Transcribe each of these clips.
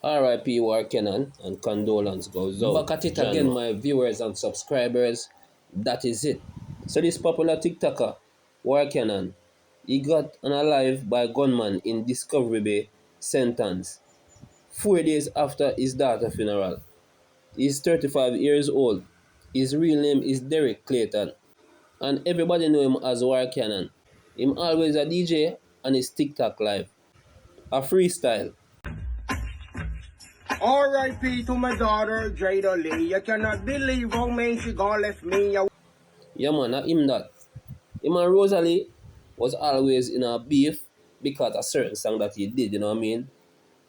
RIP War Canon and condolence goes out. Back at it again, my viewers and subscribers. That is it. So this popular TikToker, War Canon, he got unalive by gunman in Discovery Bay, sentence 4 days after his daughter's funeral. He's 35 years old. His real name is Derek Clayton, and everybody know him as War Canon. Him always a DJ and his TikTok live. A freestyle. R.I.P. to my daughter, Jada Lee. You cannot believe how man she gone left me. Yeah man, not him that. Him and Rosalie was always in a beef because a certain song that he did, you know what I mean?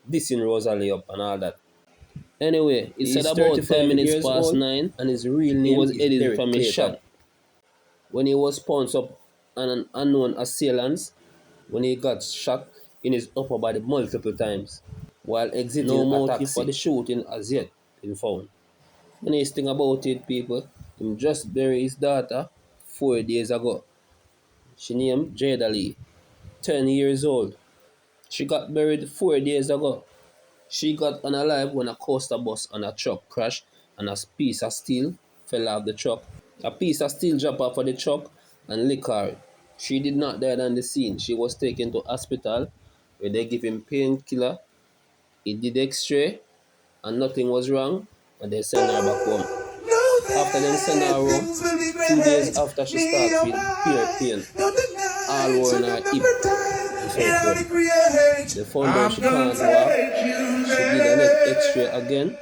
Dissing Rosalie up and all that. Anyway, he said about 35 minutes past 9 and his real name was edited from his shop. When he was pounced up on an unknown assailant, when he got shot in his upper body multiple times while exiting no motive for the shooting as yet been found. The nice thing about it, people, him just buried his daughter 4 days ago. She named Jada Lee, 10 years old. She got buried 4 days ago. She got unalive when a coaster bus and a truck crashed and a piece of steel fell off the truck. A piece of steel dropped off of the truck and licked her. She did not die on the scene. She was taken to hospital where they gave him painkiller. He did x-ray and nothing was wrong and they sent her back home. After them send her home, 2 days after she started with pain, all over in her hip. They found out she can't walk. She did an x-ray again.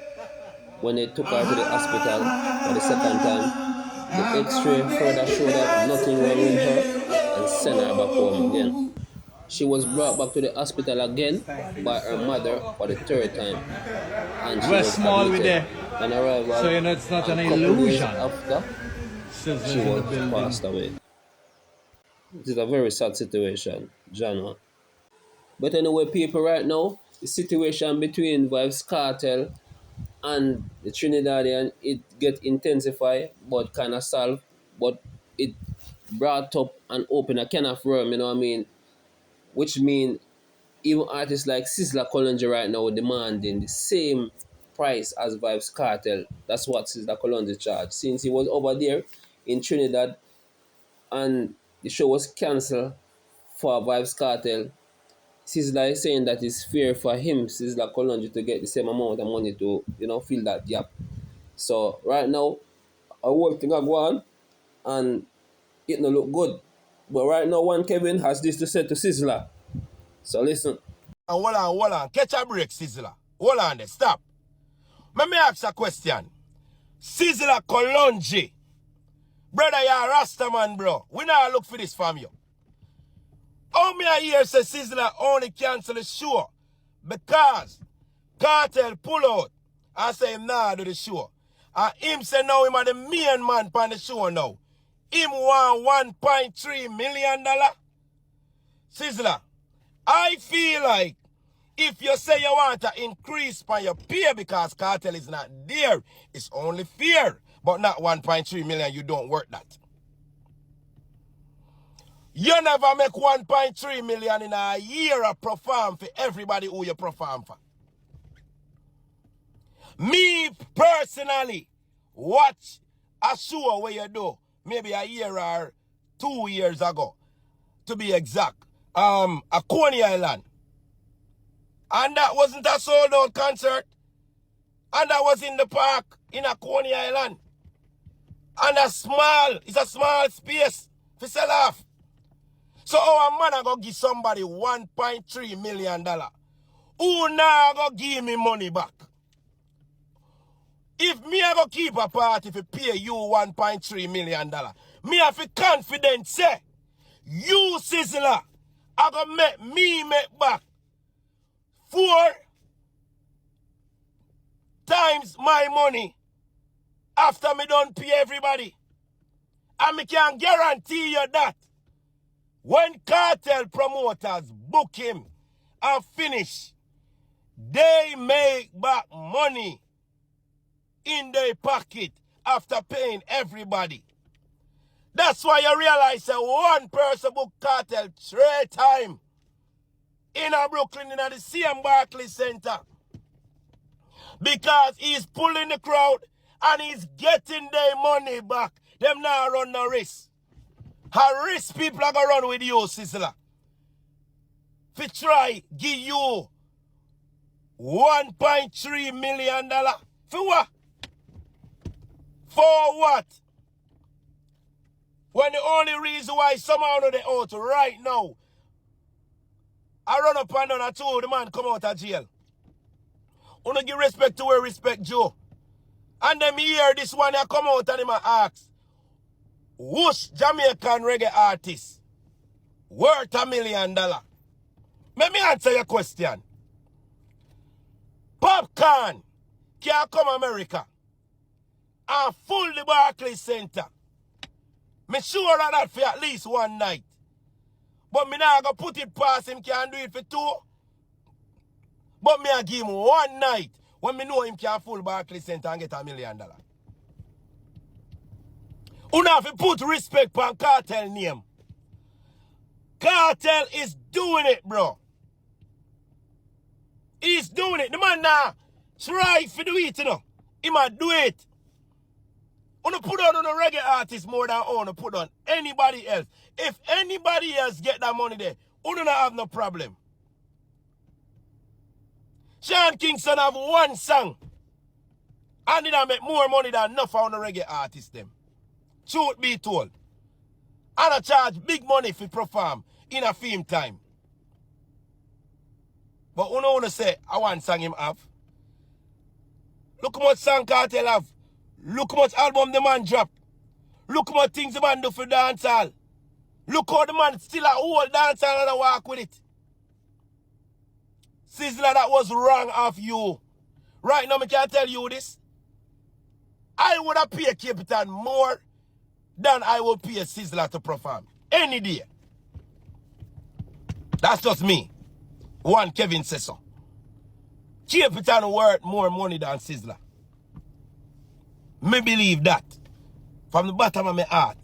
When they took her to the hospital for the second time, the x-ray further showed that nothing wrong with her and sent her back home again. She was brought back to the hospital again by her mother for the third time. And she was small with admitted on arrival. So you know it's not an illusion. illusion. After Sizzla she in the was building. passed away. It is a very sad situation, Jano. But anyway, people, right now, the situation between Vybz Kartel and the Trinidadian, it get intensified, but kind of solved. But it brought up and opened a can of worm, you know what I mean? Which mean even artists like Sizzla Kalonji right now demanding the same price as Vybz Kartel. That's what Sizzla Kalonji charged. Since he was over there in Trinidad and the show was cancelled for Vybz Kartel, Sizzla is saying that it's fair for him, Sizzla Kalonji, to get the same amount of money to, fill that gap. So right now, a whole thing are going and it no look good. But right now, one Kevin has this to say to Sizzla. So listen. And hold on. Catch a break, Sizzla. Hold on there. Stop. Let me ask a question. Sizzla Kalonji. Brother, you're a Rasta man, bro. We now look for this from you. How many years say Sizzla only cancel the show because Kartel pull out and say him nah do the show. And him say now him are the main man on the show now. Him want $1.3 million. Sizzla, I feel like if you say you want to increase by your pay because Kartel is not there, it's only fair. But not 1.3 million, you don't work that. You never make 1.3 million in a year of perform for everybody who you perform for. Me personally, watch a show where you do, maybe a year or 2 years ago, to be exact, a Coney Island. And that wasn't a sold out concert. And that was in the park in a Coney Island. And it's a small space to sell off. So our man go give somebody $1.3 million. Who now go give me money back? If me I go keep a party to pay you $1.3 million, me have to confident say, you Sizzla, I go make back 4 times my money after me don't pay everybody. And me can guarantee you that when Kartel promoters book him and finish, they make back money in their pocket after paying everybody. That's why you realize that one person book Kartel 3 times in a Brooklyn in the same Barclays Center. Because he's pulling the crowd and he's getting their money back. Them now run no risk. How risk people are going to run with you, Sizzla. If you try, give you $1.3 million. For what? For what? When the only reason why somehow of the out right now, I run up and down and told the man come out of jail. Wanna give respect to where respect Joe. And them hear this one I come out and him ask, whoosh Jamaican reggae artist worth $1 million? Let me answer your question. Popcorn can come America and full the Barclays Center. Me sure of that for at least one night. But me not gonna put it past him can do it for 2. But me a give him one night when me know him can full Barclays Center and get $1 million. You have to put respect on Kartel name. Kartel is doing it, bro. He's doing it. The man now try for do it, you know. He might do it. You put on a reggae artist more than you put on anybody else. If anybody else get that money there, you don't have no problem. Sean Kingston have one song and he make more money than enough on the reggae artist them. Truth be told. And I charge big money for perform in a film time. But you know want to say, I want song him have. Look how much song Kartel have. Look how much album the man drop. Look how much things the man do for dancehall. Look how the man still a whole dancehall and a walk with it. Sizzla, that was wrong of you. Right now, I can tell you this. I would have paid Capitan more than I would pay Sizzla to perform. Any day. That's just me. One Kevin says so. Capitan worth more money than Sizzla. Me believe that. From the bottom of my heart.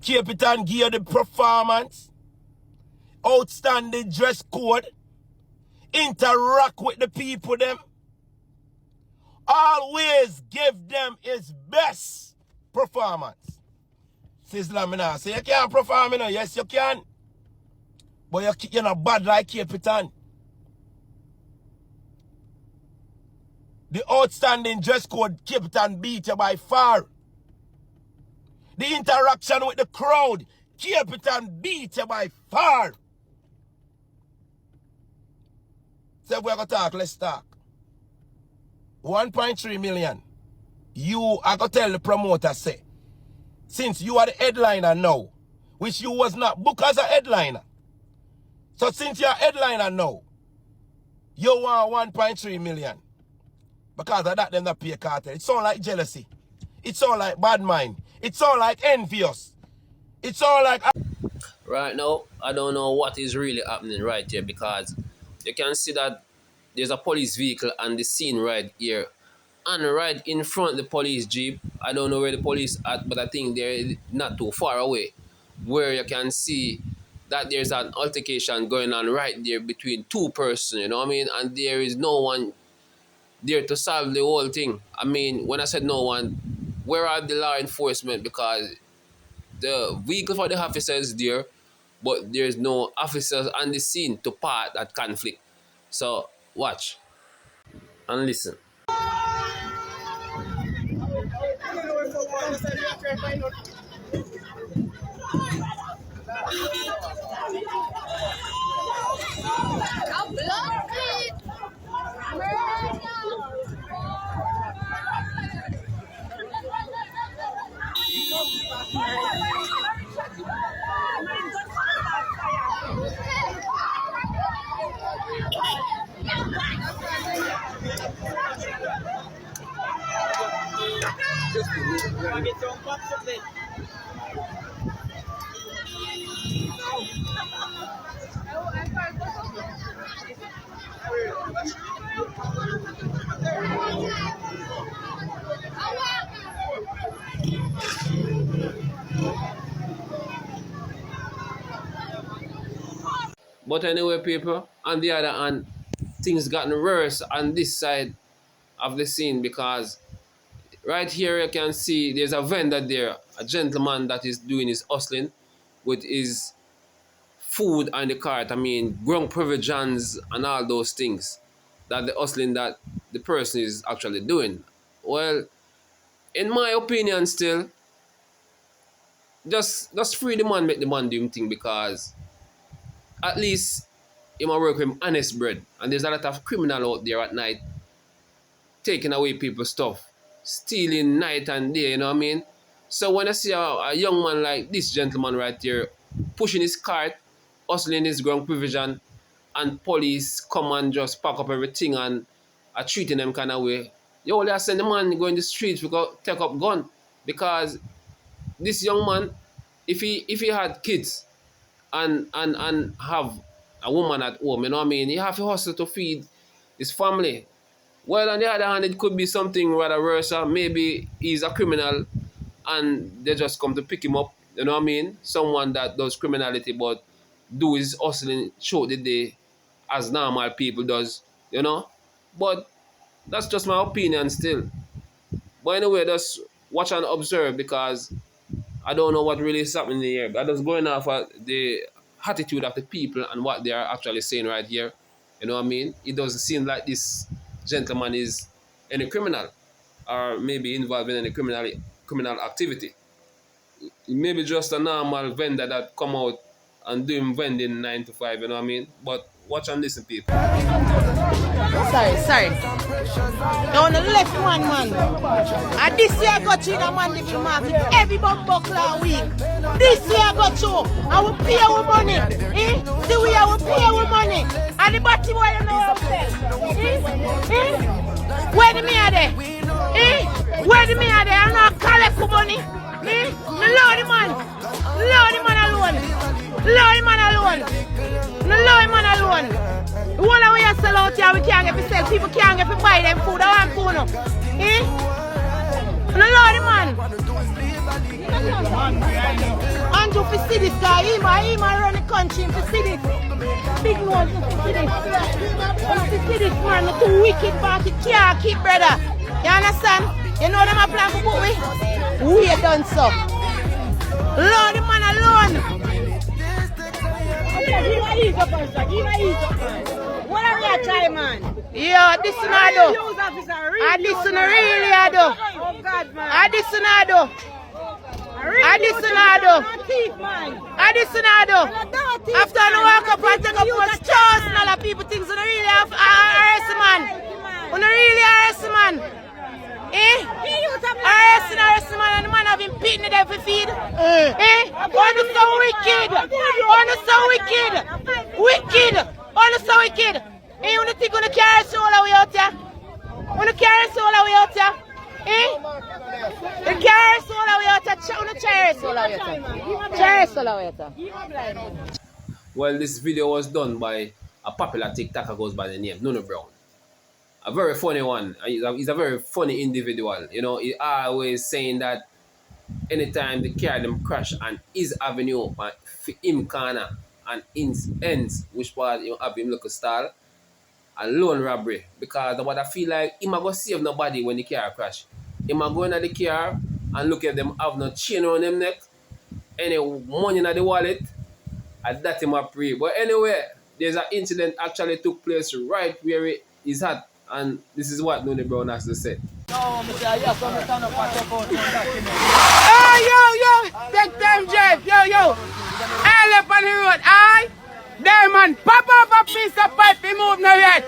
Capitan give you the performance. Outstanding dress code. Interact with the people them. Always give them his best performance. Sizzla, me now say you can't perform, you know. Yes, you can. But you're not bad like Capitan. The outstanding dress code, Capitan beat you by far. The interaction with the crowd, Capitan beat you by far. So if we're going to talk, let's talk. 1.3 million. You are going to tell the promoter, say, since you are the headliner now, which you was not booked as a headliner. So since you're a headliner now, you want 1.3 million. Because of that, them not pay Kartel. It sound like jealousy. It sound like bad mind. It sound like envious. It sound like... Right now, I don't know what is really happening right here because you can see that there's a police vehicle on the scene right here. And right in front of the police jeep, I don't know where the police at, but I think they're not too far away, where you can see that there's an altercation going on right there between 2 persons, you know what I mean? And there is no one there to solve the whole thing. I mean, when I said no one, where are the law enforcement? Because the vehicle for the officers is there, but there's no officers on the scene to part that conflict. So, watch and listen. But anyway, people, on the other hand, things gotten worse on this side of the scene, because right here you can see there's a vendor there, a gentleman that is doing his hustling with his food on the cart. I mean, ground provisions and all those things that the hustling that the person is actually doing. Well, in my opinion, still, just free the man, make the man do him thing, because at least he might work with honest bread. And there's a lot of criminal out there at night taking away people's stuff, stealing night and day, you know what I mean? So when I see a young man like this gentleman right here pushing his cart, hustling his ground provision, and police come and just pack up everything and are treating them kind of way, yo, let's send the man go in the streets to go take up gun. Because this young man, if he had kids and have a woman at home, you know what I mean, he have to hustle to feed his family. Well, on the other hand, it could be something rather worse. Maybe he's a criminal and they just come to pick him up, you know what I mean? Someone that does criminality but do his hustling throughout the day as normal people does, you know? But that's just my opinion still. But anyway, just watch and observe, because I don't know what really is happening here. I'm just going off of the attitude of the people and what they are actually saying right here. You know what I mean? It doesn't seem like this gentleman is any criminal or maybe involved in any criminal activity. Maybe just a normal vendor that come out and do him vending 9 to 5, you know what I mean? But watch and listen, people. Sorry. Down the left one, man. And this year I got you in a mandatory market every buckler a week. This year I got you. I will pay our money. The way I will pay our money. And the body boy, you know what I'm saying? Where the me are there? Where the me are there? I'm not collect for money. No load the man. Load the man alone. Load the man alone. No load the man alone. The one that we are sell out here, we can't get to sell. People can't get to buy them food. I want food now. No load the man. Andrew, if you see this guy, he might run the country. If you see this. Big nose, if you see this. If you see this man, the too wicked back, he can't keep, brother. You understand? You know them a plan for book we done so. Lord the man alone. What are you trying, man? Yo, this is not do. This is really I do. Oh God, man. This is not do. This is not do. This is not do. After I walk up and take up for stars, and all the people think so they really have arrest man. When they really arrest man. Arrest man, and the man have been beating them for feed. On the so wicked. On the so wicked. Wicked. On the so wicked. You want to think on the carry soul away out there? On the carry soul away out there? The carry soul away out there. On the carry soul away out there. Carry soul away out there. Well, this video was done by a popular TikToker goes by the name Nuno Brown. A very funny one. He's a very funny individual. You know, he always saying that anytime the car them crash on his avenue, for him corner and ends, which part you have him look a style, and loan robbery. Because what I feel like, he might go save nobody when the car crash. He might go into the car and look at them have no chain on them neck, any money in the wallet, and that him a pray. But anyway, there's an incident actually took place right where it is at. And this is what Nuno Brown has to say. Hey, yo, take time, Jeff. Yo. I'll up on the road, aye? Diamond, pop up a piece of pipe, he move no yet.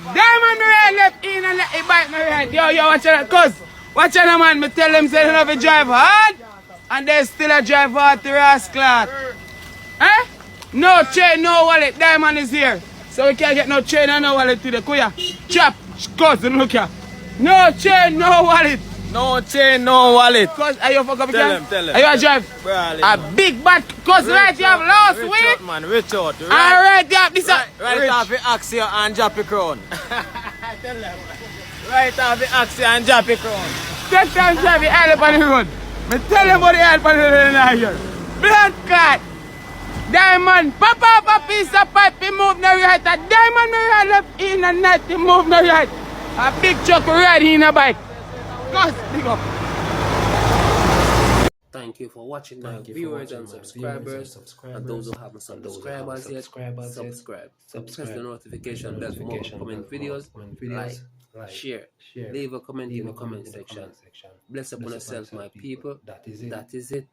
Diamond, me left in and let it bite my head. Yo, watch out, cuz. Watch out, man. Me tell them say they have a drive hard. And they still a drive hard to rascal. No chain, no wallet. Diamond is here. So we can't get no chain and no wallet today. Kuya, chop, cousin, look here. No chain, no wallet. no chain, no wallet. Cause are you fuck up again? Tell him. Are you a drive? Brawling. A big bad cause right you have lost Rich weight. out, man, rich out. Alright, you have this Right off the axia and drop your crown. Tell them. Right off the axia and drop your crown. Take time drive the help on the road. Me tell them about the help on the road in here. Blood clot. Diamond, pop off a piece of pipe, he move no right. A diamond me right left in and night, he move no right. A big truck riding in a bike. Cuz, big up. Thank you for watching my viewers and subscribers. And those who haven't subscribed as yet, subscribe. Press the notification bell for more upcoming videos. Like, share, leave a comment in the comment section. Bless upon yourself, my people. That is it.